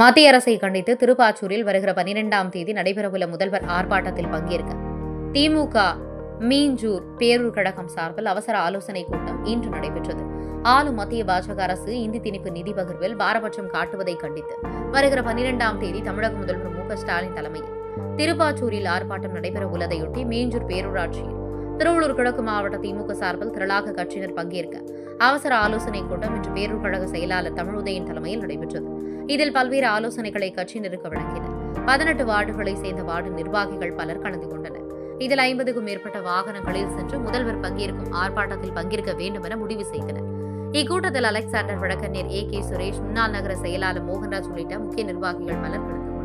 மத்திய அரசை கண்டித்து திருப்பாச்சூரில் வருகிற 12ஆம் தேதி நடைபெறவுள்ள முதல்வர் ஆர்ப்பாட்டத்தில் பங்கேற்க திமுக மீஞ்சூர் பேரூர் கழகம் சார்பில் அவசர ஆலோசனைக் கூட்டம் இன்று நடைபெற்றது. ஆளும் மத்திய பாஜக அரசு இந்தி திணிப்பு நிதி பகிர்வில் பாரபட்சம் காட்டுவதை கண்டித்து வருகிற 12ஆம் தேதி தமிழக முதல்வர் மு.க.ஸ்டாலின் தலைமையில் திருப்பாச்சூரில் ஆர்ப்பாட்டம் நடைபெற உள்ளதையொட்டி மீஞ்சூர் பேரூராட்சியில் திருவள்ளூர் கிழக்கு மாவட்ட திமுக சார்பில் திரளாக கட்சியினர் பங்கேற்க அவசர ஆலோசனைக் கூட்டம் இன்று பேரூர் கழக செயலாளர் தமிழுதயன் தலைமையில் நடைபெற்றது. இதில் பல்வேறு ஆலோசனைகளை கட்சியினருக்கு வழங்கினர். 18 வார்டுகளை சேர்ந்த வார்டு நிர்வாகிகள் பலர் கலந்து கொண்டனர். இதில் 50க்கும் மேற்பட்ட வாகனங்களில் சென்று முதல்வர் பங்கேற்கும் ஆர்ப்பாட்டத்தில் பங்கேற்க வேண்டும் என முடிவு செய்தனர். இக்கூட்டத்தில் அலெக்சாண்டர் வழக்கறிஞர் A.K. சுரேஷ், முன்னாள் நகர செயலாளர் மோகன்ராஜ் உள்ளிட்ட முக்கிய நிர்வாகிகள் பலர் கலந்து கொண்டனர்.